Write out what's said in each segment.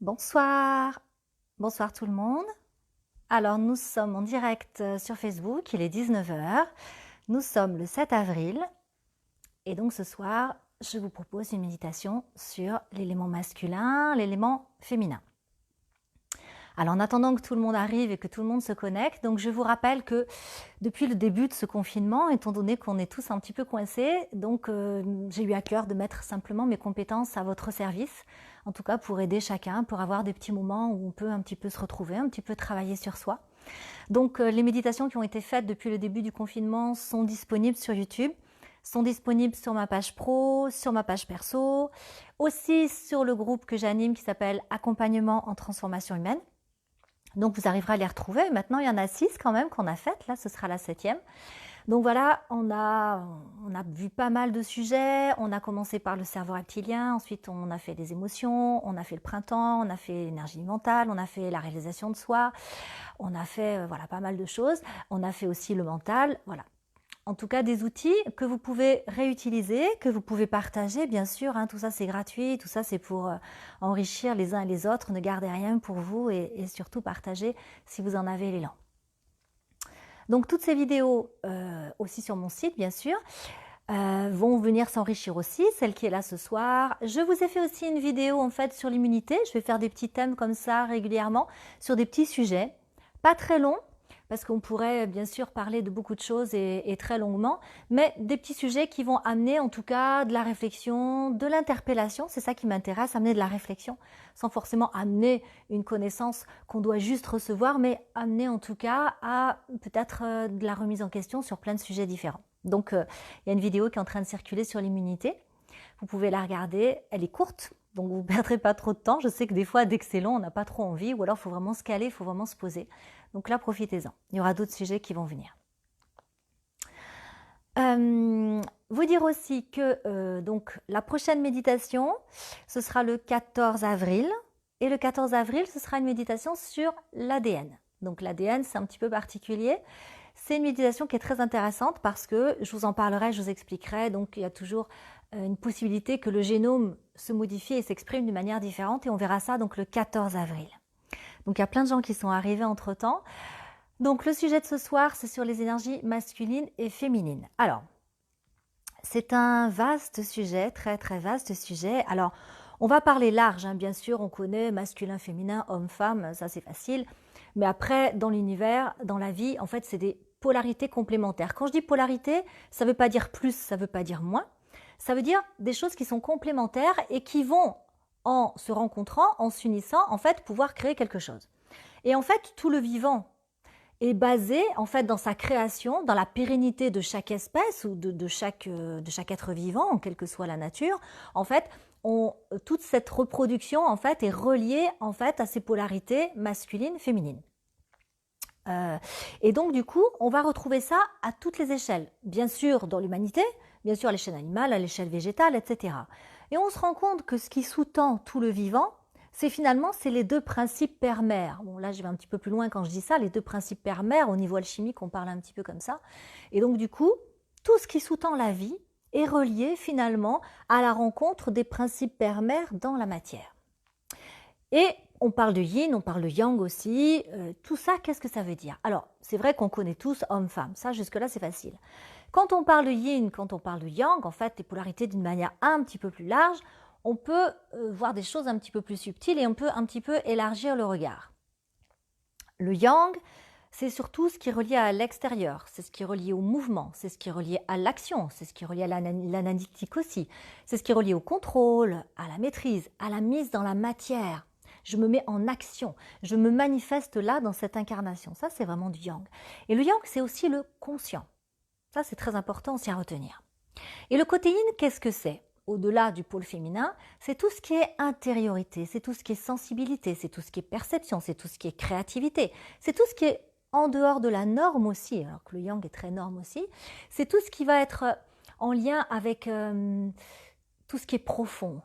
Bonsoir, bonsoir tout le monde. Alors nous sommes en direct sur Facebook, il est 19 heures. Nous sommes le 7 avril et donc ce soir je vous propose une méditation sur l'élément masculin, l'élément féminin. Alors en attendant que tout le monde arrive et que tout le monde se connecte, donc je vous rappelle que depuis le début de ce confinement, étant donné qu'on est tous un petit peu coincés, donc j'ai eu à cœur de mettre simplement mes compétences à votre service, en tout cas pour aider chacun, pour avoir des petits moments où on peut un petit peu se retrouver, un petit peu travailler sur soi. Donc les méditations qui ont été faites depuis le début du confinement sont disponibles sur YouTube, sont disponibles sur ma page pro, sur ma page perso, aussi sur le groupe que j'anime qui s'appelle Accompagnement en transformation humaine. Donc vous arriverez à les retrouver. Maintenant, il y en a 6 quand même qu'on a faites. Là, ce sera la 7e. Donc voilà, on a vu pas mal de sujets. On a commencé par le cerveau reptilien. Ensuite, on a fait les émotions. On a fait le printemps. On a fait l'énergie mentale. On a fait la réalisation de soi. On a fait voilà, pas mal de choses. On a fait aussi le mental. Voilà. En tout cas, des outils que vous pouvez réutiliser, que vous pouvez partager, bien sûr. Tout ça, c'est gratuit. Tout ça, c'est pour enrichir les uns et les autres. Ne gardez rien pour vous et surtout partagez si vous en avez l'élan. Donc, toutes ces vidéos, aussi sur mon site, bien sûr, vont venir s'enrichir aussi. Celle qui est là ce soir. Je vous ai fait aussi une vidéo, en fait, sur l'immunité. Je vais faire des petits thèmes comme ça régulièrement sur des petits sujets. Pas très longs. Parce qu'on pourrait bien sûr parler de beaucoup de choses et très longuement, mais des petits sujets qui vont amener en tout cas de la réflexion, de l'interpellation, c'est ça qui m'intéresse, amener de la réflexion, sans forcément amener une connaissance qu'on doit juste recevoir, mais amener en tout cas à peut-être de la remise en question sur plein de sujets différents. Donc il y a une vidéo qui est en train de circuler sur l'immunité, vous pouvez la regarder, elle est courte, donc vous ne perdrez pas trop de temps. Je sais que des fois, dès que c'est long, on n'a pas trop envie, ou alors il faut vraiment se caler, il faut vraiment se poser. Donc là, profitez-en. Il y aura d'autres sujets qui vont venir. Vous dire aussi que donc la prochaine méditation, ce sera le 14 avril. Et le 14 avril, ce sera une méditation sur l'ADN. Donc l'ADN, c'est un petit peu particulier. C'est une méditation qui est très intéressante parce que, je vous en parlerai, je vous expliquerai, donc il y a toujours une possibilité que le génome se modifie et s'exprime d'une manière différente et on verra ça donc le 14 avril. Donc il y a plein de gens qui sont arrivés entre-temps. Donc le sujet de ce soir, c'est sur les énergies masculines et féminines. Alors, c'est un vaste sujet, très très vaste sujet. Alors, on va parler large, bien sûr, on connaît masculin, féminin, homme, femme, ça c'est facile. Mais après, dans l'univers, dans la vie, en fait, c'est des polarités complémentaires. Quand je dis polarité, ça ne veut pas dire plus, ça ne veut pas dire moins. Ça veut dire des choses qui sont complémentaires et qui vont, en se rencontrant, en s'unissant, en fait, pouvoir créer quelque chose. Et en fait, tout le vivant est basé, en fait, dans sa création, dans la pérennité de chaque espèce ou de chaque être vivant, quelle que soit la nature. En fait, toute cette reproduction, en fait, est reliée, en fait, à ces polarités masculines, féminines. Et donc, du coup, on va retrouver ça à toutes les échelles. Bien sûr, dans l'humanité, bien sûr à l'échelle animale, à l'échelle végétale, etc. Et on se rend compte que ce qui sous-tend tout le vivant, c'est les deux principes père-mère. Bon, là, je vais un petit peu plus loin quand je dis ça, les deux principes père-mère, au niveau alchimique, on parle un petit peu comme ça. Et donc, du coup, tout ce qui sous-tend la vie est relié finalement à la rencontre des principes père-mère dans la matière. Et on parle de yin, on parle de yang aussi. Tout ça, qu'est-ce que ça veut dire? Alors, c'est vrai qu'on connaît tous homme-femme. Ça, jusque-là, c'est facile. Quand on parle de yin, quand on parle de yang, en fait, les polarités d'une manière un petit peu plus large, on peut voir des choses un petit peu plus subtiles et on peut un petit peu élargir le regard. Le yang, c'est surtout ce qui est relié à l'extérieur, c'est ce qui est relié au mouvement, c'est ce qui est relié à l'action, c'est ce qui est relié à l'analytique aussi, c'est ce qui est relié au contrôle, à la maîtrise, à la mise dans la matière. Je me mets en action, je me manifeste là dans cette incarnation. Ça, c'est vraiment du yang. Et le yang, c'est aussi le conscient. Ça, c'est très important aussi à retenir. Et le côté yin, qu'est-ce que c'est? Au-delà du pôle féminin, c'est tout ce qui est intériorité, c'est tout ce qui est sensibilité, c'est tout ce qui est perception, c'est tout ce qui est créativité, c'est tout ce qui est en dehors de la norme aussi, alors que le yang est très norme aussi, c'est tout ce qui va être en lien avec tout ce qui est profond,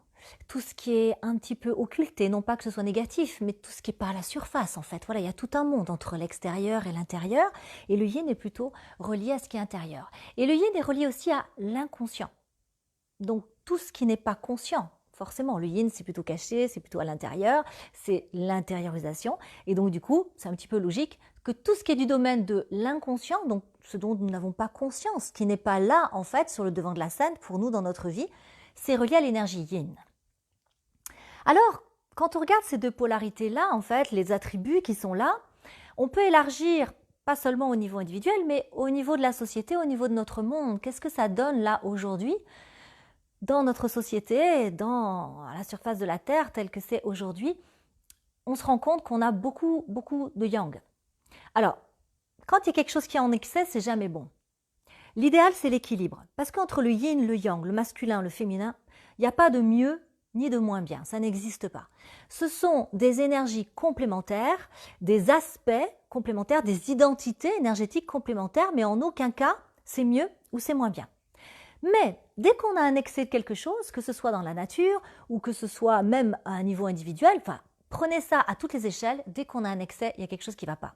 tout ce qui est un petit peu occulté, non pas que ce soit négatif, mais tout ce qui est pas à la surface en fait. Voilà, il y a tout un monde entre l'extérieur et l'intérieur, et le yin est plutôt relié à ce qui est intérieur. Et le yin est relié aussi à l'inconscient. Donc tout ce qui n'est pas conscient, forcément. Le yin, c'est plutôt caché, c'est plutôt à l'intérieur, c'est l'intériorisation. Et donc, du coup, c'est un petit peu logique que tout ce qui est du domaine de l'inconscient, donc ce dont nous n'avons pas conscience, qui n'est pas là, en fait, sur le devant de la scène pour nous dans notre vie, c'est relié à l'énergie yin. Alors, quand on regarde ces deux polarités-là, en fait, les attributs qui sont là, on peut élargir, pas seulement au niveau individuel, mais au niveau de la société, au niveau de notre monde. Qu'est-ce que ça donne là aujourd'hui dans notre société, à la surface de la Terre, telle que c'est aujourd'hui? On se rend compte qu'on a beaucoup de yang. Alors, quand il y a quelque chose qui est en excès, c'est jamais bon. L'idéal, c'est l'équilibre. Parce qu'entre le yin, le yang, le masculin, le féminin, il n'y a pas de mieux ni de moins bien. Ça n'existe pas. Ce sont des énergies complémentaires, des aspects complémentaires, des identités énergétiques complémentaires, mais en aucun cas, c'est mieux ou c'est moins bien. Mais dès qu'on a un excès de quelque chose, que ce soit dans la nature ou que ce soit même à un niveau individuel, enfin, prenez ça à toutes les échelles, dès qu'on a un excès, il y a quelque chose qui ne va pas.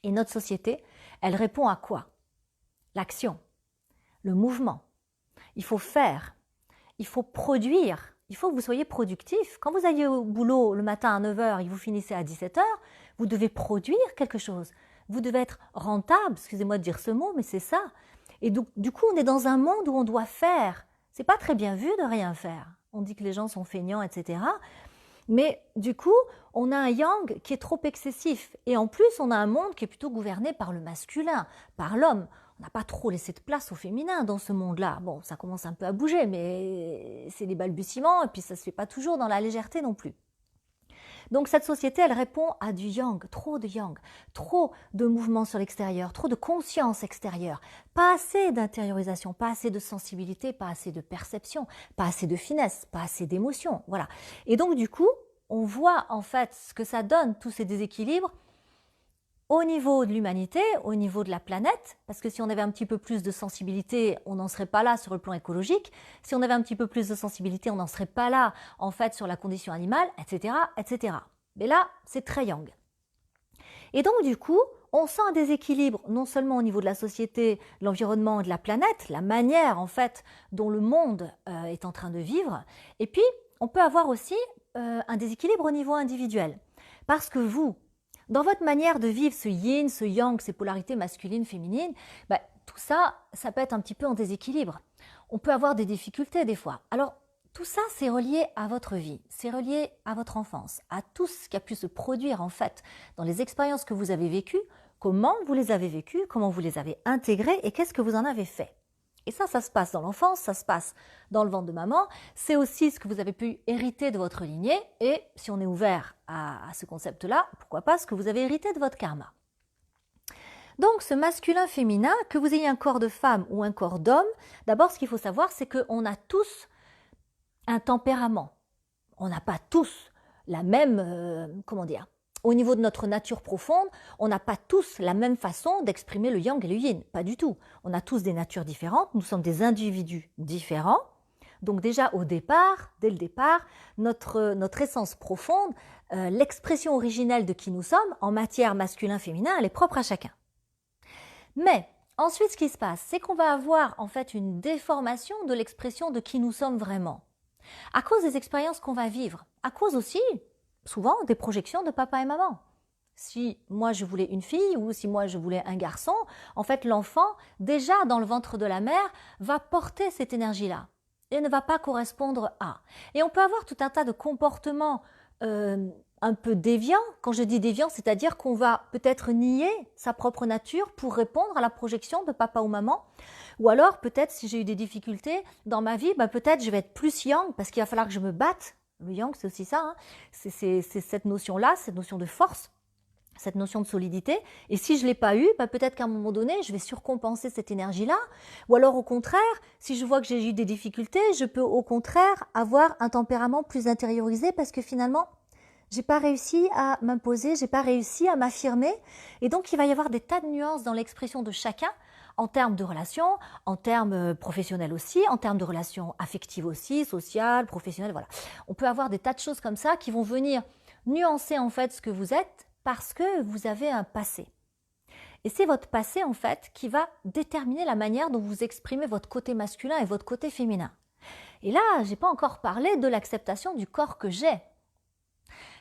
Et notre société, elle répond à quoi? L'action, le mouvement. Il faut faire, il faut produire, il faut que vous soyez productif. Quand vous allez au boulot le matin à 9 h et que vous finissez à 17 h, vous devez produire quelque chose. Vous devez être rentable, excusez-moi de dire ce mot, mais c'est ça. Et donc, du coup, on est dans un monde où on doit faire. C'est pas très bien vu de rien faire. On dit que les gens sont feignants, etc. Mais du coup, on a un yang qui est trop excessif. Et en plus, on a un monde qui est plutôt gouverné par le masculin, par l'homme. On n'a pas trop laissé de place au féminin dans ce monde-là. Bon, ça commence un peu à bouger, mais c'est des balbutiements et puis ça ne se fait pas toujours dans la légèreté non plus. Donc cette société, elle répond à du yang, trop de mouvements sur l'extérieur, trop de conscience extérieure, pas assez d'intériorisation, pas assez de sensibilité, pas assez de perception, pas assez de finesse, pas assez d'émotion, voilà. Et donc du coup, on voit en fait ce que ça donne, tous ces déséquilibres, au niveau de l'humanité, au niveau de la planète, parce que si on avait un petit peu plus de sensibilité, on n'en serait pas là sur le plan écologique. Si on avait un petit peu plus de sensibilité, on n'en serait pas là, en fait, sur la condition animale, etc., etc. Mais là, c'est très yang. Et donc, du coup, on sent un déséquilibre, non seulement au niveau de la société, l'environnement et de la planète, la manière, en fait, dont le monde est en train de vivre. Et puis, on peut avoir aussi un déséquilibre au niveau individuel. Parce que vous, dans votre manière de vivre ce yin, ce yang, ces polarités masculines, féminines, tout ça, ça peut être un petit peu en déséquilibre. On peut avoir des difficultés des fois. Alors, tout ça, c'est relié à votre vie, c'est relié à votre enfance, à tout ce qui a pu se produire en fait dans les expériences que vous avez vécues, comment vous les avez vécues, comment vous les avez intégrées et qu'est-ce que vous en avez fait. Et ça se passe dans l'enfance, ça se passe dans le ventre de maman. C'est aussi ce que vous avez pu hériter de votre lignée. Et si on est ouvert à ce concept-là, pourquoi pas ce que vous avez hérité de votre karma. Donc ce masculin-féminin, que vous ayez un corps de femme ou un corps d'homme, d'abord ce qu'il faut savoir, c'est qu'on a tous un tempérament. On n'a pas tous la même, au niveau de notre nature profonde, on n'a pas tous la même façon d'exprimer le yang et le yin, pas du tout. On a tous des natures différentes, nous sommes des individus différents. Donc déjà dès le départ, notre essence profonde, l'expression originelle de qui nous sommes, en matière masculin-féminin, elle est propre à chacun. Mais ensuite, ce qui se passe, c'est qu'on va avoir en fait une déformation de l'expression de qui nous sommes vraiment, à cause des expériences qu'on va vivre, à cause aussi souvent des projections de papa et maman. Si moi je voulais une fille ou si moi je voulais un garçon, en fait l'enfant, déjà dans le ventre de la mère, va porter cette énergie-là et ne va pas correspondre à. Et on peut avoir tout un tas de comportements un peu déviants. Quand je dis déviants, c'est-à-dire qu'on va peut-être nier sa propre nature pour répondre à la projection de papa ou maman. Ou alors peut-être si j'ai eu des difficultés dans ma vie, peut-être je vais être plus yang parce qu'il va falloir que je me batte. Le yang, c'est aussi ça, hein. C'est cette notion-là, cette notion de force, cette notion de solidité. Et si je ne l'ai pas eue, peut-être qu'à un moment donné, je vais surcompenser cette énergie-là. Ou alors au contraire, si je vois que j'ai eu des difficultés, je peux au contraire avoir un tempérament plus intériorisé parce que finalement, j'ai pas réussi à m'imposer, j'ai pas réussi à m'affirmer. Et donc, il va y avoir des tas de nuances dans l'expression de chacun en termes de relations, en termes professionnels aussi, en termes de relations affectives aussi, sociales, professionnelles, voilà. On peut avoir des tas de choses comme ça qui vont venir nuancer en fait ce que vous êtes parce que vous avez un passé. Et c'est votre passé en fait qui va déterminer la manière dont vous exprimez votre côté masculin et votre côté féminin. Et là, je n'ai pas encore parlé de l'acceptation du corps que j'ai.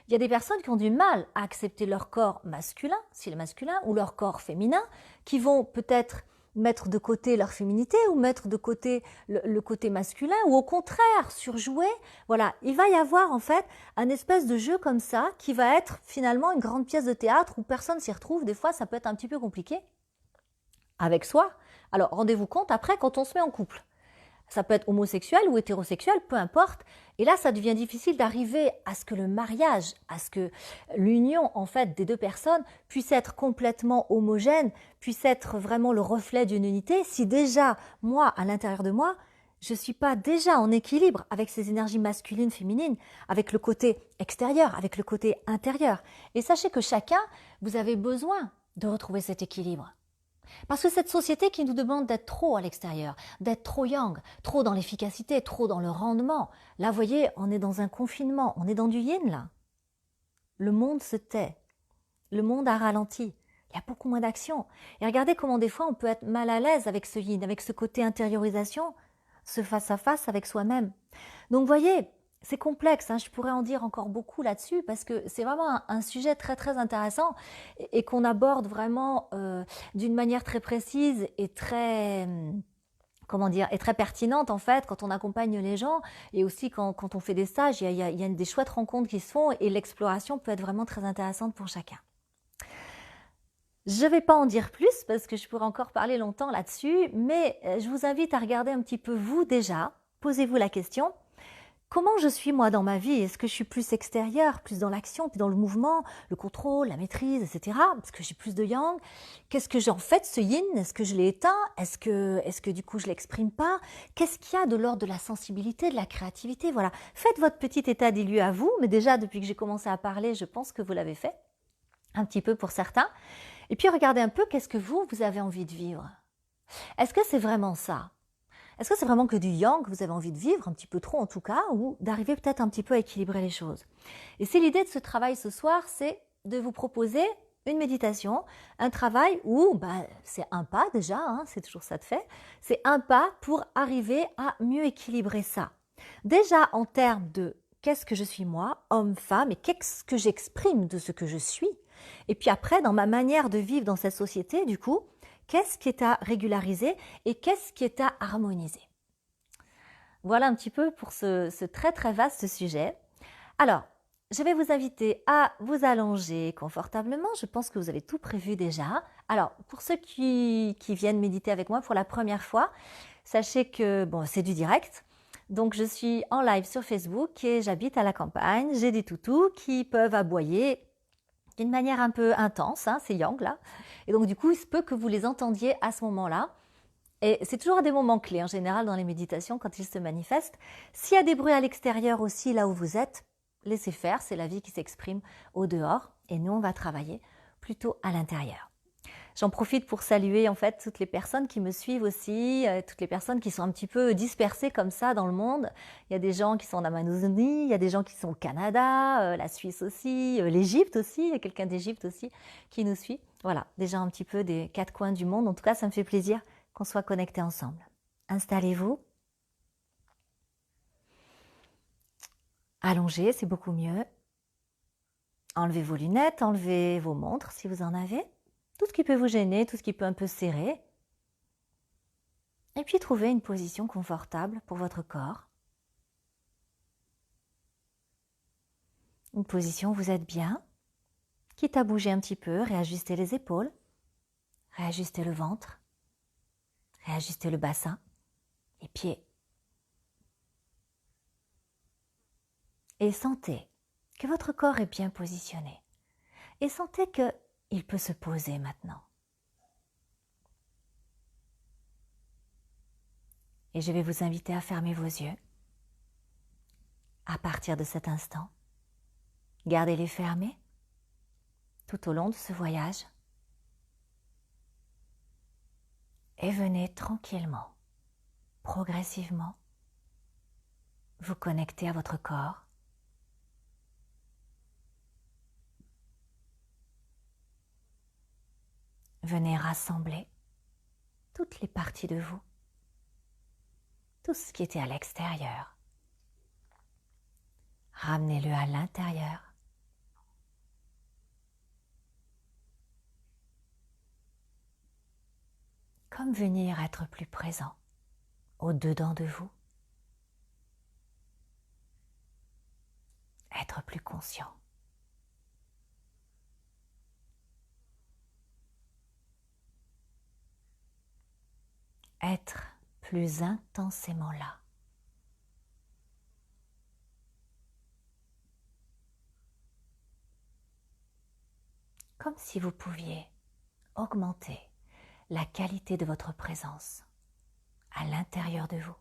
Il y a des personnes qui ont du mal à accepter leur corps masculin, s'il est masculin, ou leur corps féminin, qui vont peut-être mettre de côté leur féminité ou mettre de côté le côté masculin, ou au contraire surjouer. Voilà, il va y avoir en fait un espèce de jeu comme ça qui va être finalement une grande pièce de théâtre où personne s'y retrouve. Des fois, ça peut être un petit peu compliqué avec soi. Alors, rendez-vous compte après quand on se met en couple. Ça peut être homosexuel ou hétérosexuel, peu importe. Et là, ça devient difficile d'arriver à ce que le mariage, à ce que l'union en fait des deux personnes puisse être complètement homogène, puisse être vraiment le reflet d'une unité. Si déjà, moi, à l'intérieur de moi, je ne suis pas déjà en équilibre avec ces énergies masculines, féminines, avec le côté extérieur, avec le côté intérieur. Et sachez que chacun, vous avez besoin de retrouver cet équilibre. Parce que cette société qui nous demande d'être trop à l'extérieur, d'être trop yang, trop dans l'efficacité, trop dans le rendement, là, vous voyez, on est dans un confinement, on est dans du yin, là. Le monde se tait, le monde a ralenti, il y a beaucoup moins d'action. Et regardez comment des fois on peut être mal à l'aise avec ce yin, avec ce côté intériorisation, ce face-à-face avec soi-même. Donc, vous voyez, c'est complexe, hein, je pourrais en dire encore beaucoup là-dessus parce que c'est vraiment un sujet très très intéressant et qu'on aborde vraiment d'une manière très précise et très, comment dire, et très pertinente en fait quand on accompagne les gens et aussi quand on fait des stages, il y a des chouettes rencontres qui se font et l'exploration peut être vraiment très intéressante pour chacun. Je ne vais pas en dire plus parce que je pourrais encore parler longtemps là-dessus, mais je vous invite à regarder un petit peu vous déjà, posez-vous la question. Comment je suis moi dans ma vie? Est-ce que je suis plus extérieure, plus dans l'action, plus dans le mouvement, le contrôle, la maîtrise, etc. Parce que j'ai plus de yang. Qu'est-ce que j'en fais de ce yin? Est-ce que je l'ai éteint? Est-ce que du coup je l'exprime pas? Qu'est-ce qu'il y a de l'ordre de la sensibilité, de la créativité? Voilà. Faites votre petit état des lieux à vous, mais déjà depuis que j'ai commencé à parler, je pense que vous l'avez fait. Un petit peu pour certains. Et puis regardez un peu qu'est-ce que vous avez envie de vivre. Est-ce que c'est vraiment ça? Est-ce que c'est vraiment que du yang que vous avez envie de vivre, un petit peu trop en tout cas, ou d'arriver peut-être un petit peu à équilibrer les choses? Et c'est l'idée de ce travail ce soir, c'est de vous proposer une méditation, un travail où c'est un pas déjà, hein, c'est toujours ça de fait, c'est un pas pour arriver à mieux équilibrer ça. Déjà en termes de qu'est-ce que je suis moi, homme, femme, et qu'est-ce que j'exprime de ce que je suis. Et puis après, dans ma manière de vivre dans cette société, du coup, qu'est-ce qui est à régulariser et qu'est-ce qui est à harmoniser? Voilà un petit peu pour ce très très vaste sujet. Alors, je vais vous inviter à vous allonger confortablement. Je pense que vous avez tout prévu déjà. Alors, pour ceux qui viennent méditer avec moi pour la première fois, sachez que c'est du direct. Donc, je suis en live sur Facebook et j'habite à la campagne. J'ai des toutous qui peuvent aboyer d'une manière un peu intense, hein, c'est yang là. Et donc du coup, il se peut que vous les entendiez à ce moment-là. Et c'est toujours à des moments clés, en général, dans les méditations, quand ils se manifestent. S'il y a des bruits à l'extérieur aussi, là où vous êtes, laissez faire, c'est la vie qui s'exprime au dehors. Et nous, on va travailler plutôt à l'intérieur. J'en profite pour saluer en fait toutes les personnes qui me suivent aussi, toutes les personnes qui sont un petit peu dispersées comme ça dans le monde. Il y a des gens qui sont en Amazonie, il y a des gens qui sont au Canada, la Suisse aussi, l'Égypte aussi, il y a quelqu'un d'Égypte aussi qui nous suit. Voilà, des gens un petit peu des quatre coins du monde. En tout cas, ça me fait plaisir qu'on soit connectés ensemble. Installez-vous. Allongez, c'est beaucoup mieux. Enlevez vos lunettes, enlevez vos montres si vous en avez. Tout ce qui peut vous gêner, tout ce qui peut un peu serrer. Et puis trouvez une position confortable pour votre corps. Une position où vous êtes bien, quitte à bouger un petit peu, réajuster les épaules, réajuster le ventre, réajuster le bassin, les pieds. Et sentez que votre corps est bien positionné. Et sentez qu'il peut se poser maintenant. Et je vais vous inviter à fermer vos yeux. À partir de cet instant, gardez-les fermés tout au long de ce voyage. Et venez tranquillement, progressivement, vous connecter à votre corps. Venez rassembler toutes les parties de vous, tout ce qui était à l'extérieur. Ramenez-le à l'intérieur. Comme venir être plus présent au-dedans de vous. Être plus conscient. Être plus intensément là. Comme si vous pouviez augmenter la qualité de votre présence à l'intérieur de vous.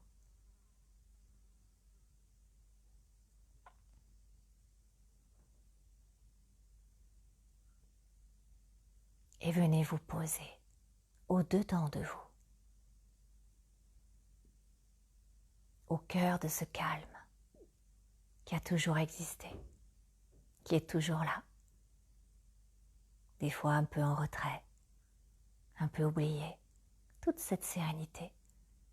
Et venez vous poser au-dedans de vous, au cœur de ce calme qui a toujours existé, qui est toujours là, des fois un peu en retrait, un peu oublié. Toute cette sérénité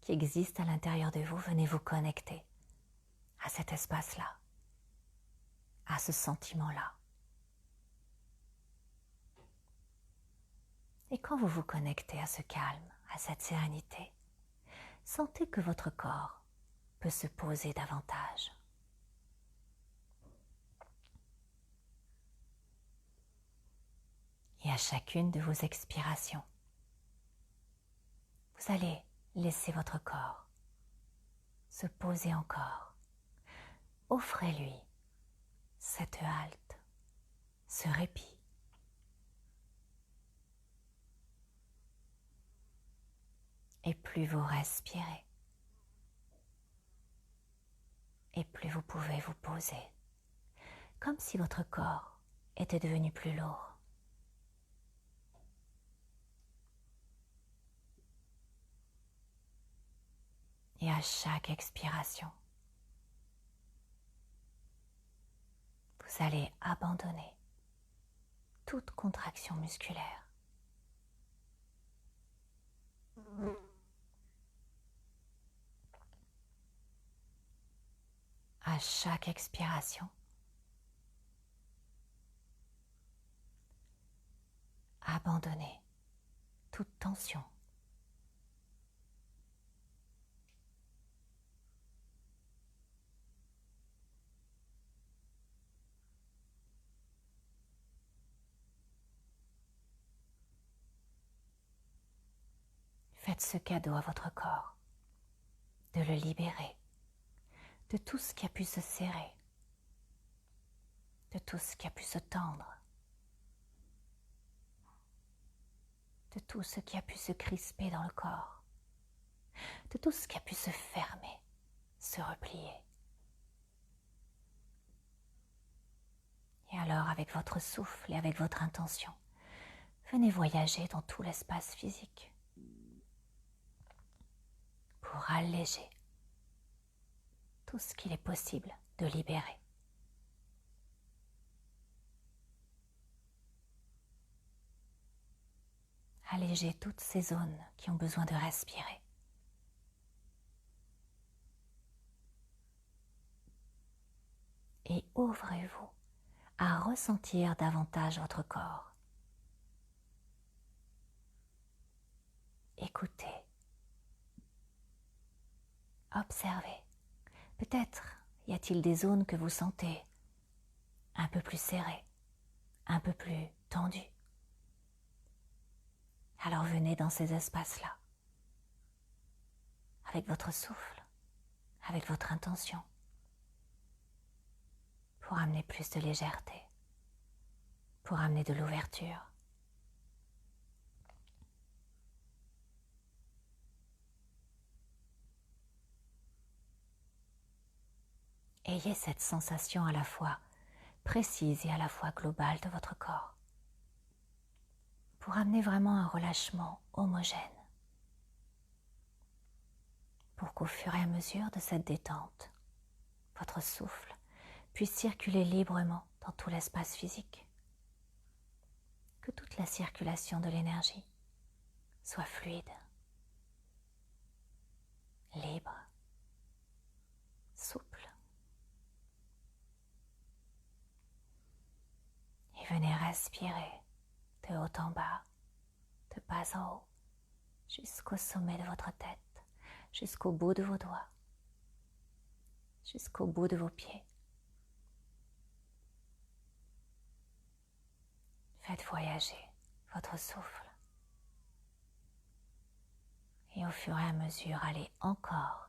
qui existe à l'intérieur de vous, venez vous connecter à cet espace-là, à ce sentiment-là. Et quand vous vous connectez à ce calme, à cette sérénité, sentez que votre corps peut se poser davantage. Et à chacune de vos expirations, vous allez laisser votre corps se poser encore. Offrez-lui cette halte, ce répit. Et plus vous respirez, et plus vous pouvez vous poser, comme si votre corps était devenu plus lourd. Et à chaque expiration, vous allez abandonner toute contraction musculaire. À chaque expiration, abandonnez toute tension. Faites ce cadeau à votre corps, de le libérer de tout ce qui a pu se serrer, de tout ce qui a pu se tendre, de tout ce qui a pu se crisper dans le corps, de tout ce qui a pu se fermer, se replier. Et alors, avec votre souffle et avec votre intention, venez voyager dans tout l'espace physique pour alléger tout ce qu'il est possible de libérer. Allégez toutes ces zones qui ont besoin de respirer. Et ouvrez-vous à ressentir davantage votre corps. Écoutez. Observez. Peut-être y a-t-il des zones que vous sentez un peu plus serrées, un peu plus tendues. Alors venez dans ces espaces-là, avec votre souffle, avec votre intention, pour amener plus de légèreté, pour amener de l'ouverture. Ayez cette sensation à la fois précise et à la fois globale de votre corps, pour amener vraiment un relâchement homogène, pour qu'au fur et à mesure de cette détente, votre souffle puisse circuler librement dans tout l'espace physique, que toute la circulation de l'énergie soit fluide, libre venez respirer de haut en bas, de bas en haut, jusqu'au sommet de votre tête, jusqu'au bout de vos doigts, jusqu'au bout de vos pieds. Faites voyager votre souffle. Et au fur et à mesure, allez encore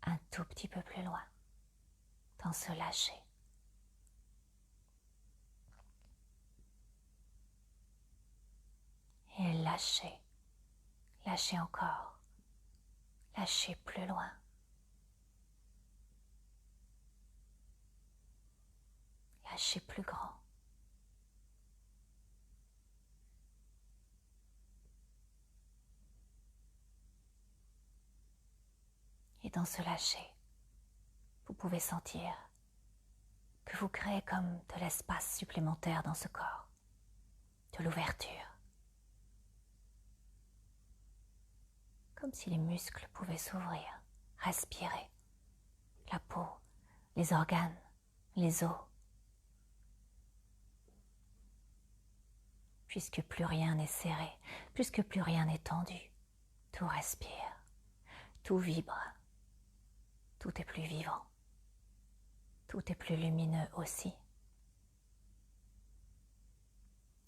un tout petit peu plus loin dans ce lâcher. Et lâchez, lâchez encore, lâchez plus loin. Lâchez plus grand. Et dans ce lâcher, vous pouvez sentir que vous créez comme de l'espace supplémentaire dans ce corps, de l'ouverture. Comme si les muscles pouvaient s'ouvrir, respirer, la peau, les organes, les os. Puisque plus rien n'est serré, puisque plus rien n'est tendu, tout respire, tout vibre, tout est plus vivant, tout est plus lumineux aussi.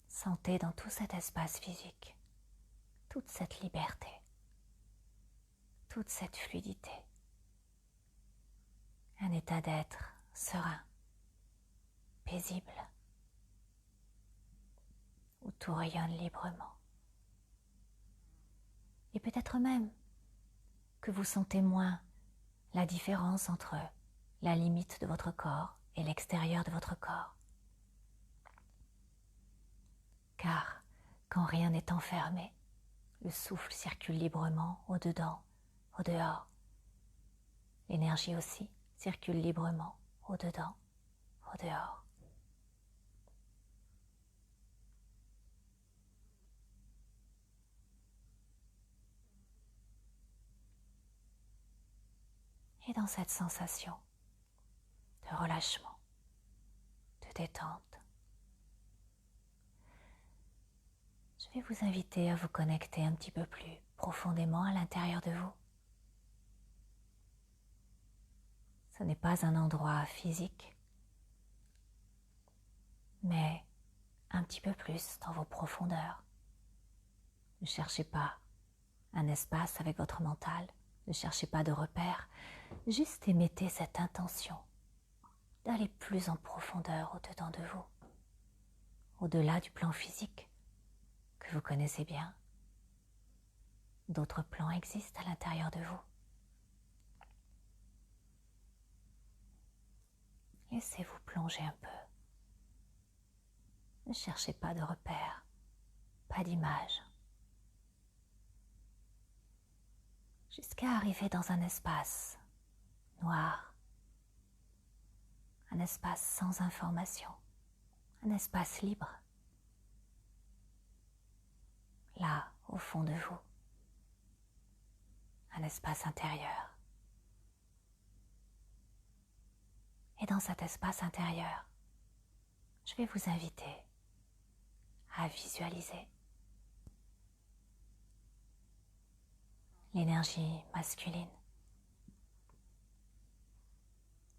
Sentez dans tout cet espace physique toute cette liberté, toute cette fluidité, un état d'être serein, paisible, où tout rayonne librement. Et peut-être même que vous sentez moins la différence entre la limite de votre corps et l'extérieur de votre corps. Car quand rien n'est enfermé, le souffle circule librement au-dedans, au-dehors. L'énergie aussi circule librement au-dedans, au-dehors. Et dans cette sensation de relâchement, de détente, je vais vous inviter à vous connecter un petit peu plus profondément à l'intérieur de vous. Ce n'est pas un endroit physique, mais un petit peu plus dans vos profondeurs. Ne cherchez pas un espace avec votre mental, ne cherchez pas de repères, juste émettez cette intention d'aller plus en profondeur au-dedans de vous, au-delà du plan physique que vous connaissez bien. D'autres plans existent à l'intérieur de vous. Laissez-vous plonger un peu. Ne cherchez pas de repères, pas d'image. Jusqu'à arriver dans un espace noir, un espace sans information, un espace libre. Là, au fond de vous, un espace intérieur. Et dans cet espace intérieur, je vais vous inviter à visualiser l'énergie masculine.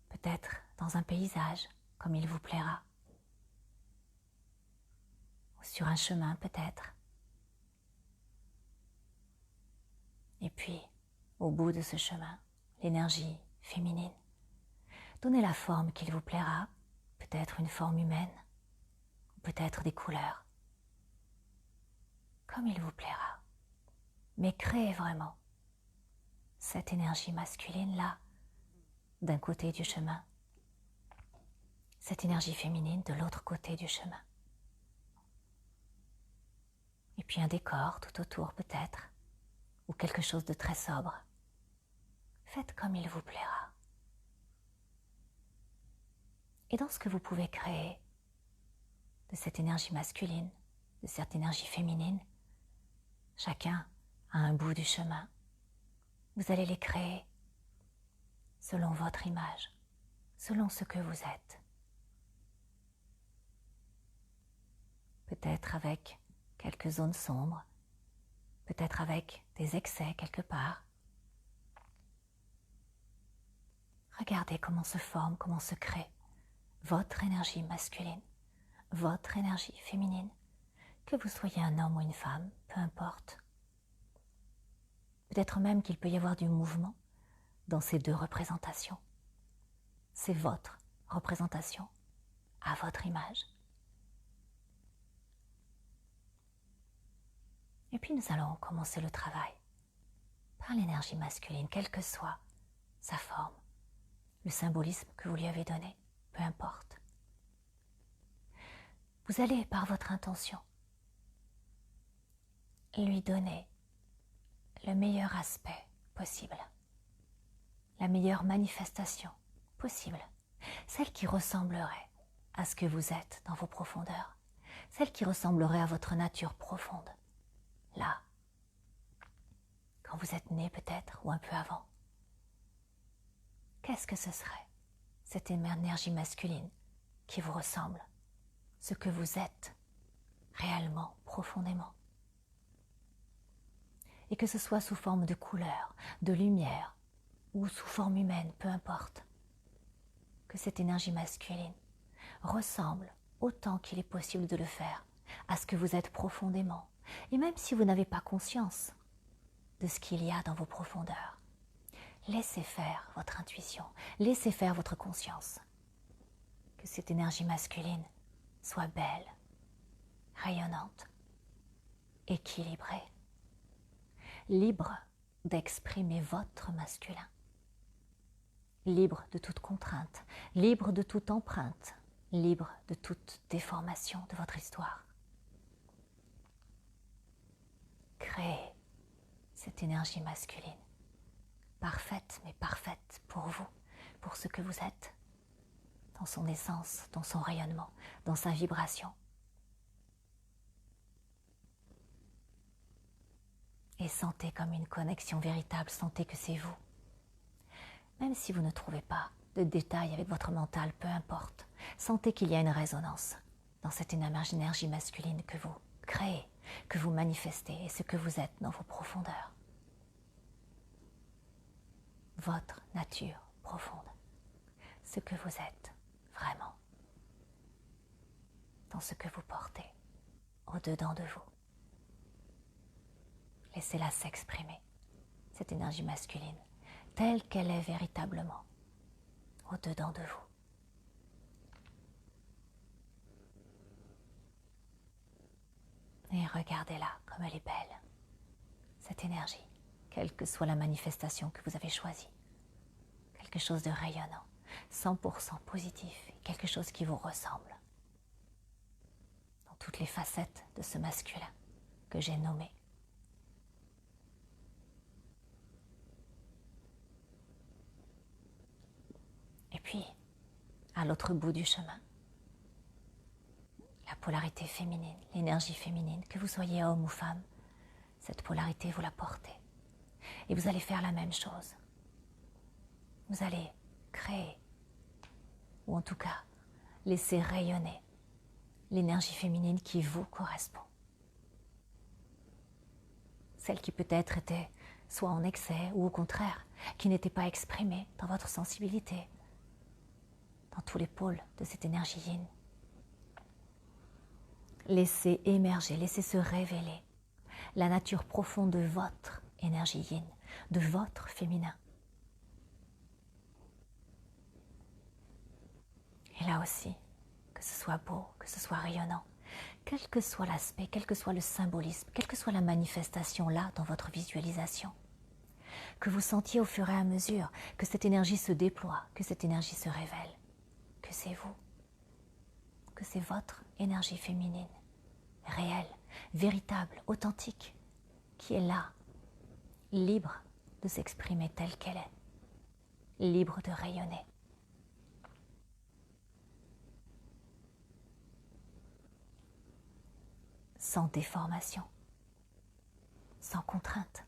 Peut-être dans un paysage comme il vous plaira, ou sur un chemin peut-être. Et puis, au bout de ce chemin, l'énergie féminine. Donnez la forme qu'il vous plaira, peut-être une forme humaine, ou peut-être des couleurs, comme il vous plaira. Mais créez vraiment cette énergie masculine-là, d'un côté du chemin, cette énergie féminine de l'autre côté du chemin. Et puis un décor tout autour peut-être, ou quelque chose de très sobre. Faites comme il vous plaira. Et dans ce que vous pouvez créer de cette énergie masculine, de cette énergie féminine, chacun à un bout du chemin, vous allez les créer selon votre image, selon ce que vous êtes. peut-être avec quelques zones sombres, peut-être avec des excès quelque part. Regardez comment se forme, comment se crée votre énergie masculine, votre énergie féminine, que vous soyez un homme ou une femme, peu importe. Peut-être même qu'il peut y avoir du mouvement dans ces deux représentations. C'est votre représentation, à votre image. Et puis nous allons commencer le travail par l'énergie masculine, quelle que soit sa forme, le symbolisme que vous lui avez donné, peu importe. Vous allez, par votre intention, lui donner le meilleur aspect possible, la meilleure manifestation possible, celle qui ressemblerait à ce que vous êtes dans vos profondeurs, celle qui ressemblerait à votre nature profonde, là, quand vous êtes né peut-être ou un peu avant. Qu'est-ce que ce serait, cette énergie masculine qui vous ressemble, ce que vous êtes réellement, profondément? Et que ce soit sous forme de couleur, de lumière, ou sous forme humaine, peu importe, que cette énergie masculine ressemble autant qu'il est possible de le faire à ce que vous êtes profondément. Et même si vous n'avez pas conscience de ce qu'il y a dans vos profondeurs, laissez faire votre intuition, laissez faire votre conscience. Que cette énergie masculine soit belle, rayonnante, équilibrée, libre d'exprimer votre masculin, libre de toute contrainte, libre de toute empreinte, libre de toute déformation de votre histoire. Créez cette énergie masculine, parfaite, mais parfaite pour vous, pour ce que vous êtes, dans son essence, dans son rayonnement, dans sa vibration. Et sentez comme une connexion véritable, sentez que c'est vous. Même si vous ne trouvez pas de détails avec votre mental, peu importe, sentez qu'il y a une résonance dans cette énergie masculine que vous créez, que vous manifestez et ce que vous êtes dans vos profondeurs. Votre nature profonde, ce que vous êtes vraiment, dans ce que vous portez au-dedans de vous. Laissez-la s'exprimer, cette énergie masculine, telle qu'elle est véritablement au-dedans de vous. Et regardez-la comme elle est belle, cette énergie, quelle que soit la manifestation que vous avez choisie. Quelque chose de rayonnant, 100% positif, quelque chose qui vous ressemble. Dans toutes les facettes de ce masculin que j'ai nommé. Et puis, à l'autre bout du chemin, la polarité féminine, l'énergie féminine, que vous soyez homme ou femme, cette polarité, vous la portez. Et vous allez faire la même chose. Vous allez créer, ou en tout cas, laisser rayonner l'énergie féminine qui vous correspond. Celle qui peut-être était soit en excès ou au contraire, qui n'était pas exprimée dans votre sensibilité, dans tous les pôles de cette énergie yin. Laissez émerger, laissez se révéler la nature profonde de votre énergie yin, de votre féminin. Et là aussi, que ce soit beau, que ce soit rayonnant, quel que soit l'aspect, quel que soit le symbolisme, quelle que soit la manifestation là dans votre visualisation, que vous sentiez au fur et à mesure que cette énergie se déploie, que cette énergie se révèle, que c'est vous, que c'est votre énergie féminine, réelle, véritable, authentique, qui est là, libre de s'exprimer telle qu'elle est, libre de rayonner. Sans déformation, sans contrainte,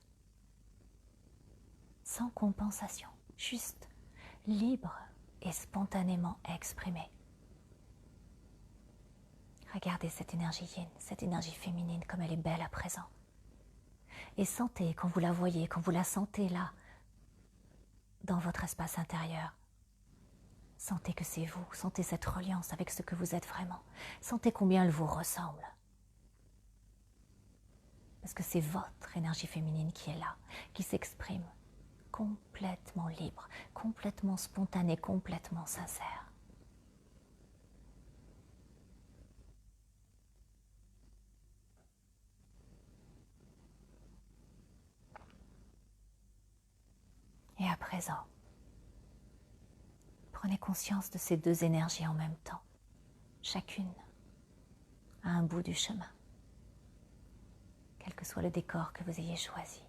sans compensation, juste, libre et spontanément exprimé. Regardez cette énergie yin, cette énergie féminine, comme elle est belle à présent. Et sentez, quand vous la voyez, quand vous la sentez là, dans votre espace intérieur, sentez que c'est vous, sentez cette reliance avec ce que vous êtes vraiment. Sentez combien elle vous ressemble. Parce que c'est votre énergie féminine qui est là, qui s'exprime complètement libre, complètement spontanée, complètement sincère. Et à présent, prenez conscience de ces deux énergies en même temps, chacune à un bout du chemin, quel que soit le décor que vous ayez choisi.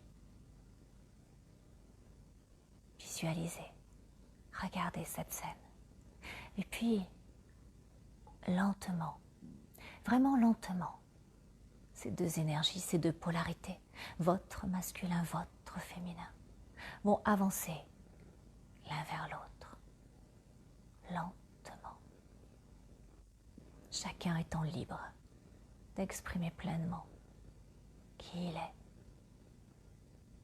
Visualisez, regardez cette scène. Et puis, lentement, vraiment lentement, ces deux énergies, ces deux polarités, votre masculin, votre féminin, vont avancer l'un vers l'autre, lentement. Chacun étant libre d'exprimer pleinement qui il est.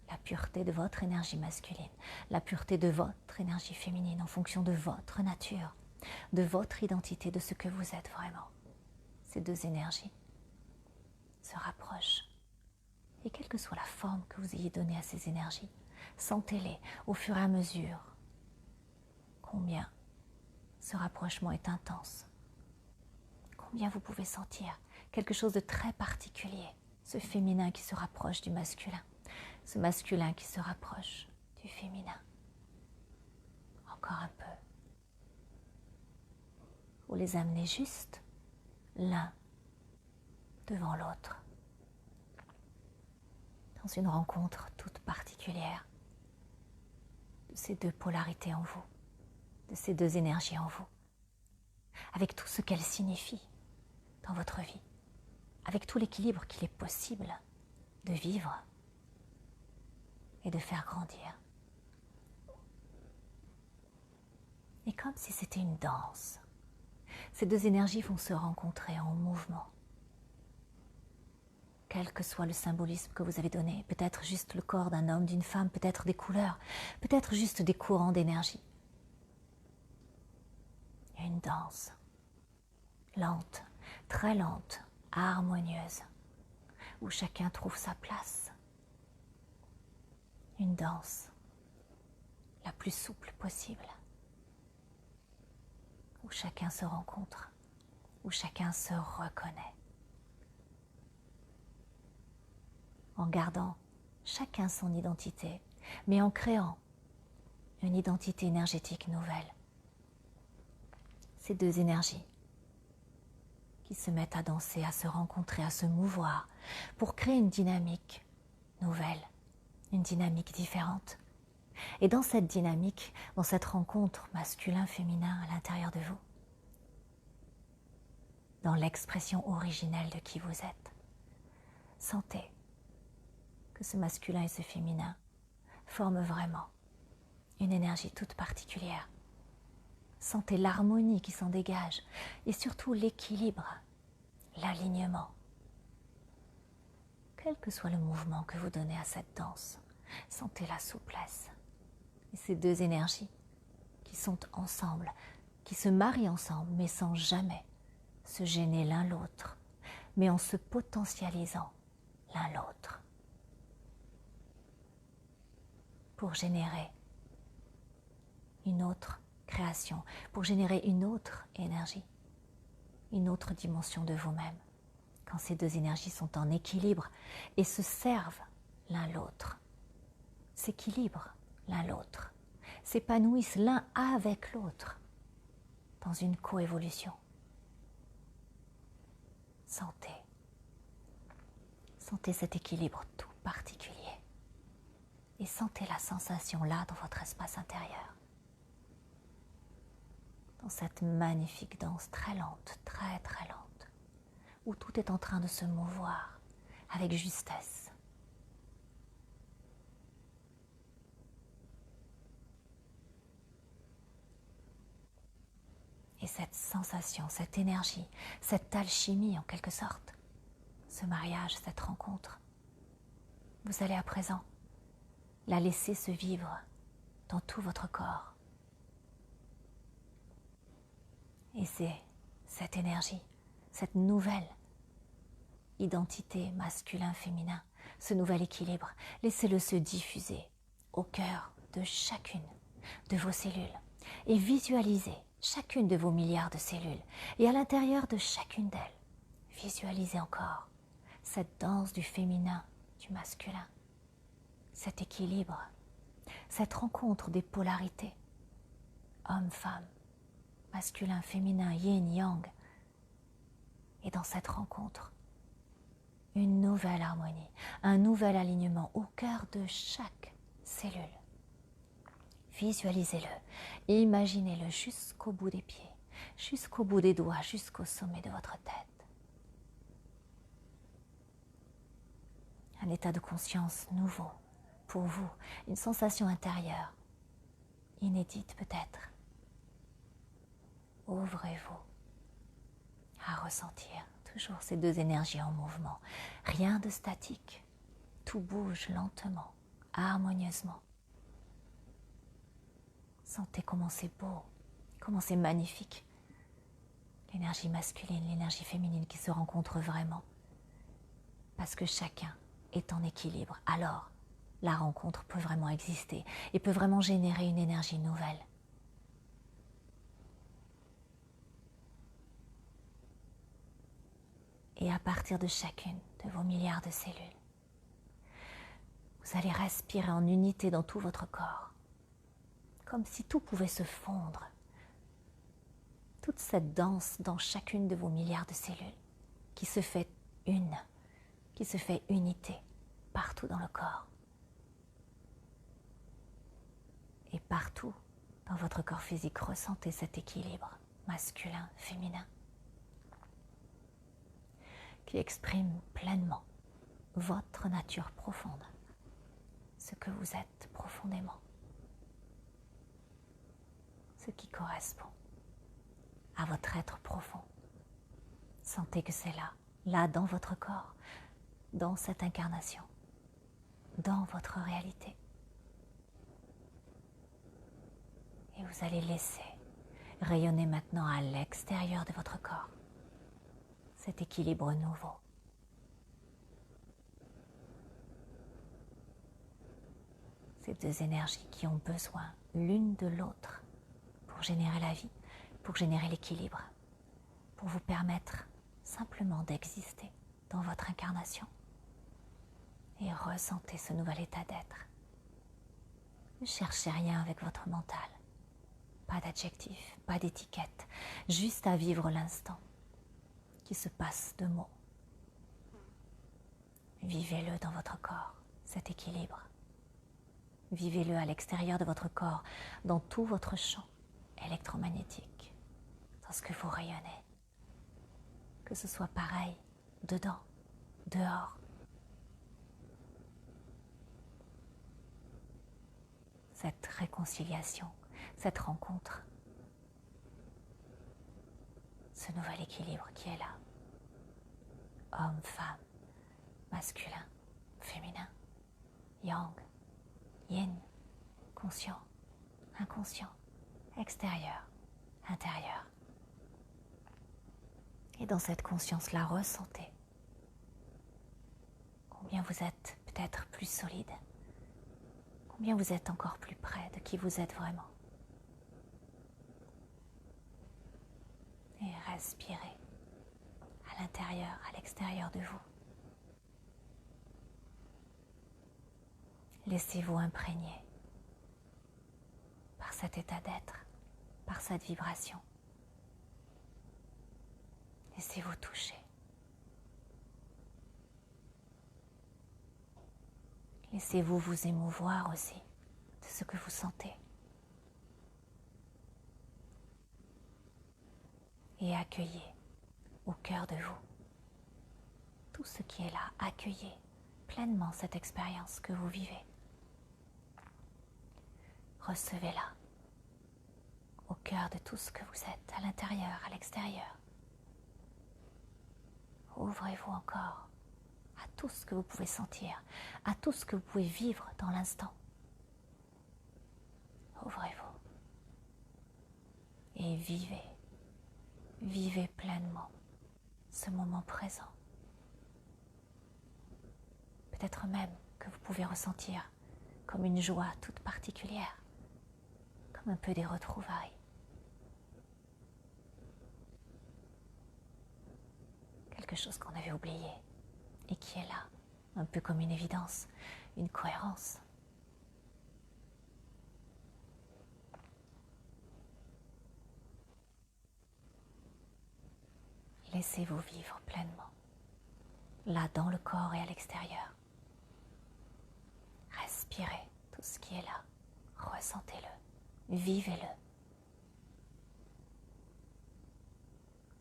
La pureté de votre énergie masculine, la pureté de votre énergie féminine en fonction de votre nature, de votre identité, de ce que vous êtes vraiment. Ces deux énergies se rapprochent. Et quelle que soit la forme que vous ayez donnée à ces énergies, sentez-les au fur et à mesure combien ce rapprochement est intense. Combien vous pouvez sentir quelque chose de très particulier, ce féminin qui se rapproche du masculin, ce masculin qui se rapproche du féminin. Encore un peu. Vous les amenez juste l'un devant l'autre, dans une rencontre toute particulière de ces deux polarités en vous, de ces deux énergies en vous, avec tout ce qu'elles signifient dans votre vie, avec tout l'équilibre qu'il est possible de vivre et de faire grandir. Et comme si c'était une danse, ces deux énergies vont se rencontrer en mouvement. Quel que soit le symbolisme que vous avez donné, peut-être juste le corps d'un homme, d'une femme, peut-être des couleurs, peut-être juste des courants d'énergie. Une danse, lente, très lente, harmonieuse, où chacun trouve sa place. Une danse la plus souple possible, où chacun se rencontre, où chacun se reconnaît. En gardant chacun son identité, mais en créant une identité énergétique nouvelle. Ces deux énergies qui se mettent à danser, à se rencontrer, à se mouvoir, pour créer une dynamique nouvelle, une dynamique différente. Et dans cette dynamique, dans cette rencontre masculin-féminin à l'intérieur de vous, dans l'expression originelle de qui vous êtes, sentez que ce masculin et ce féminin forment vraiment une énergie toute particulière. Sentez l'harmonie qui s'en dégage et surtout l'équilibre, l'alignement. Quel que soit le mouvement que vous donnez à cette danse, sentez la souplesse. Et ces deux énergies qui sont ensemble, qui se marient ensemble, mais sans jamais se gêner l'un l'autre, mais en se potentialisant l'un l'autre, pour générer une autre création, pour générer une autre énergie, une autre dimension de vous-même. Quand ces deux énergies sont en équilibre et se servent l'un l'autre, s'équilibrent l'un l'autre, s'épanouissent l'un avec l'autre dans une coévolution. Sentez cet équilibre tout particulier et sentez la sensation là dans votre espace intérieur. Dans cette magnifique danse très lente, très très lente, où tout est en train de se mouvoir avec justesse. Et Et cette sensation, cette énergie, cette alchimie en quelque sorte, ce mariage, cette rencontre, vous allez à présent la laisser se vivre dans tout votre corps. Et c'est cette énergie, cette nouvelle identité masculin-féminin, ce nouvel équilibre, laissez-le se diffuser au cœur de chacune de vos cellules et visualisez chacune de vos milliards de cellules et à l'intérieur de chacune d'elles, visualisez encore cette danse du féminin, du masculin, cet équilibre, cette rencontre des polarités, homme-femme, masculin, féminin, yin, yang, et dans cette rencontre, une nouvelle harmonie, un nouvel alignement au cœur de chaque cellule. Visualisez-le, imaginez-le jusqu'au bout des pieds, jusqu'au bout des doigts, jusqu'au sommet de votre tête. Un état de conscience nouveau pour vous, une sensation intérieure, inédite peut-être. Ouvrez-vous à ressentir toujours ces deux énergies en mouvement. Rien de statique, tout bouge lentement, harmonieusement. Sentez comment c'est beau, comment c'est magnifique. L'énergie masculine, l'énergie féminine qui se rencontrent vraiment. Parce que chacun est en équilibre. Alors, la rencontre peut vraiment exister et peut vraiment générer une énergie nouvelle. Et à partir de chacune de vos milliards de cellules, vous allez respirer en unité dans tout votre corps, comme si tout pouvait se fondre. Toute cette danse dans chacune de vos milliards de cellules qui se fait une, qui se fait unité partout dans le corps. Et partout dans votre corps physique, ressentez cet équilibre masculin-féminin qui exprime pleinement votre nature profonde, ce que vous êtes profondément, ce qui correspond à votre être profond. Sentez que c'est là, là dans votre corps, dans cette incarnation, dans votre réalité. Et vous allez laisser rayonner maintenant à l'extérieur de votre corps cet équilibre nouveau. Ces deux énergies qui ont besoin l'une de l'autre pour générer la vie, pour générer l'équilibre, pour vous permettre simplement d'exister dans votre incarnation. Et ressentez ce nouvel état d'être. Ne cherchez rien avec votre mental. Pas d'adjectif, pas d'étiquette, juste à vivre l'instant qui se passe de mots. Vivez-le dans votre corps, cet équilibre. Vivez-le à l'extérieur de votre corps, dans tout votre champ électromagnétique, dans ce que vous rayonnez. Que ce soit pareil, dedans, dehors. Cette réconciliation, cette rencontre, ce nouvel équilibre qui est là. Homme, femme, masculin, féminin, yang, yin, conscient, inconscient, extérieur, intérieur. Et dans cette conscience-là, ressentez combien vous êtes peut-être plus solide, combien vous êtes encore plus près de qui vous êtes vraiment. Et respirez à l'intérieur, à l'extérieur de vous. Laissez-vous imprégner par cet état d'être, par cette vibration. Laissez-vous toucher. Laissez-vous vous émouvoir aussi de ce que vous sentez. Et accueillez au cœur de vous tout ce qui est là. Accueillez pleinement cette expérience que vous vivez. Recevez-la au cœur de tout ce que vous êtes, à l'intérieur, à l'extérieur. Ouvrez-vous encore à tout ce que vous pouvez sentir, à tout ce que vous pouvez vivre dans l'instant. Ouvrez-vous et vivez, vivez pleinement ce moment présent. Peut-être même que vous pouvez ressentir comme une joie toute particulière, comme un peu des retrouvailles. Quelque chose qu'on avait oublié et qui est là, un peu comme une évidence, une cohérence. Laissez-vous vivre pleinement, là dans le corps et à l'extérieur. Respirez tout ce qui est là, ressentez-le, vivez-le.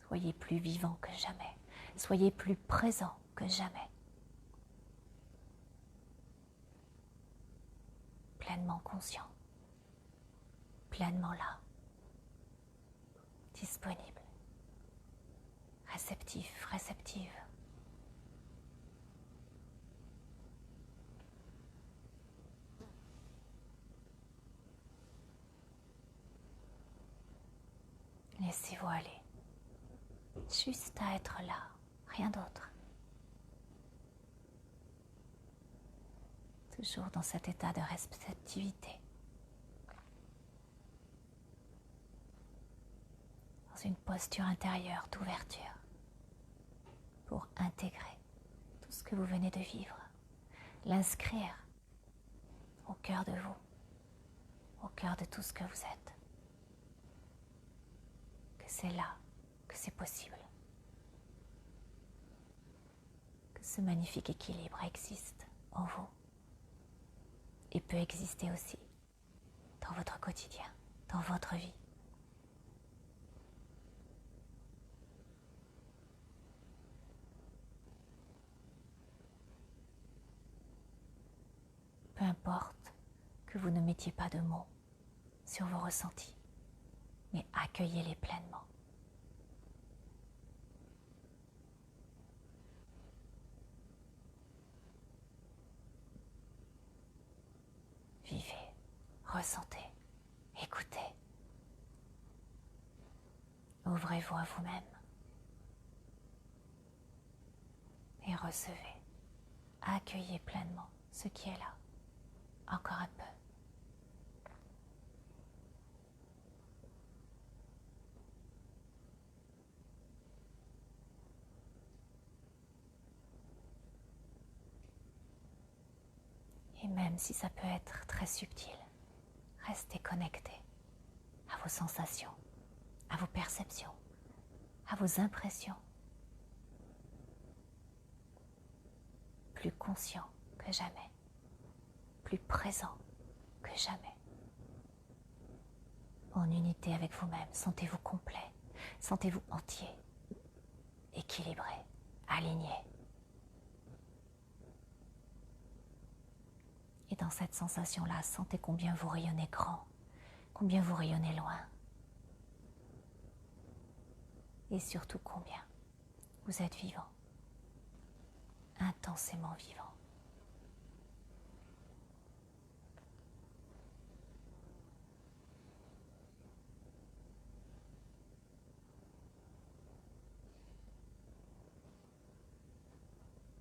Soyez plus vivant que jamais, soyez plus présent que jamais. Pleinement conscient, pleinement là, disponible, réceptif, réceptive. Laissez-vous aller, juste à être là, rien d'autre. Toujours dans cet état de réceptivité. Dans une posture intérieure d'ouverture pour intégrer tout ce que vous venez de vivre, l'inscrire au cœur de vous, au cœur de tout ce que vous êtes. Que c'est là, que c'est possible, que ce magnifique équilibre existe en vous et peut exister aussi dans votre quotidien, dans votre vie. Peu importe que vous ne mettiez pas de mots sur vos ressentis, mais accueillez-les pleinement. Vivez, ressentez, écoutez. Ouvrez-vous à vous-même et recevez, accueillez pleinement ce qui est là. Encore un peu. Et même si ça peut être très subtil, restez connecté à vos sensations, à vos perceptions, à vos impressions. Plus conscient que jamais, plus présent que jamais. En unité avec vous-même, sentez-vous complet, sentez-vous entier, équilibré, aligné. Et dans cette sensation-là, sentez combien vous rayonnez grand, combien vous rayonnez loin. Et surtout combien vous êtes vivant, intensément vivant.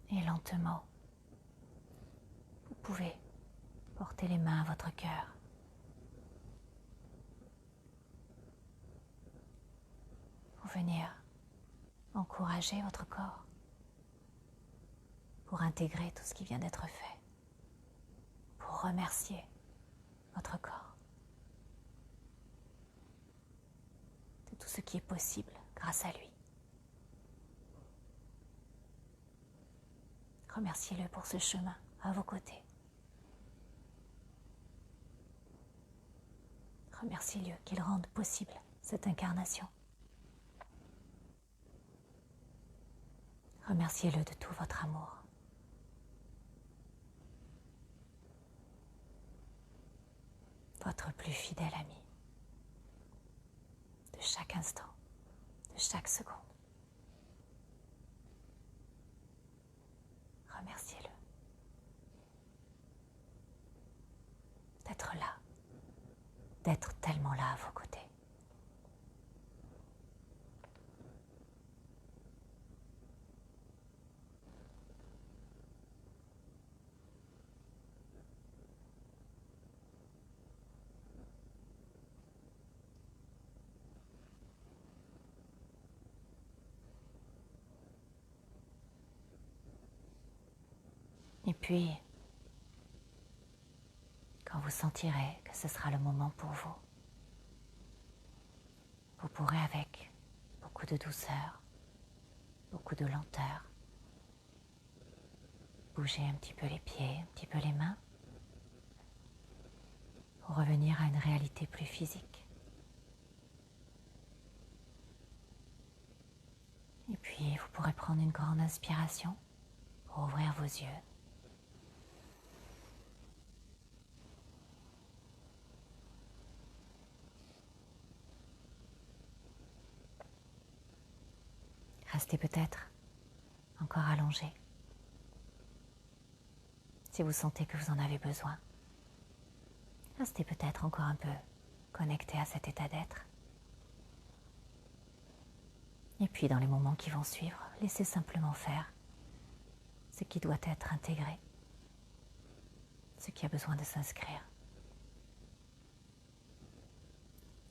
Et lentement, vous pouvez porter les mains à votre cœur. Pour venir encourager votre corps, pour intégrer tout ce qui vient d'être fait, pour remercier votre corps de tout ce qui est possible grâce à lui. Remerciez-le pour ce chemin à vos côtés. Remerciez-le qu'il rende possible cette incarnation. Remerciez-le de tout votre amour. Votre plus fidèle ami. chaque instant, de chaque seconde. Remerciez-le d'être là, d'être tellement là à vos côtés. Et puis, quand vous sentirez que ce sera le moment pour vous, vous pourrez avec beaucoup de douceur, beaucoup de lenteur, bouger un petit peu les pieds, un petit peu les mains, pour revenir à une réalité plus physique. Et puis, vous pourrez prendre une grande inspiration pour ouvrir vos yeux. Restez peut-être encore allongé, si vous sentez que vous en avez besoin. Restez peut-être encore un peu connecté à cet état d'être. Et puis dans les moments qui vont suivre, laissez simplement faire ce qui doit être intégré, ce qui a besoin de s'inscrire.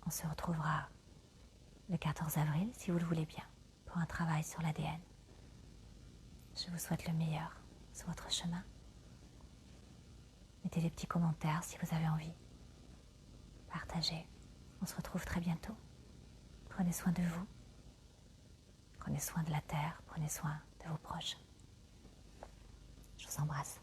On se retrouvera le 14 avril, si vous le voulez bien, pour un travail sur l'ADN. Je vous souhaite le meilleur sur votre chemin. Mettez des petits commentaires si vous avez envie. Partagez. On se retrouve très bientôt. Prenez soin de vous. Prenez soin de la terre. Prenez soin de vos proches. Je vous embrasse.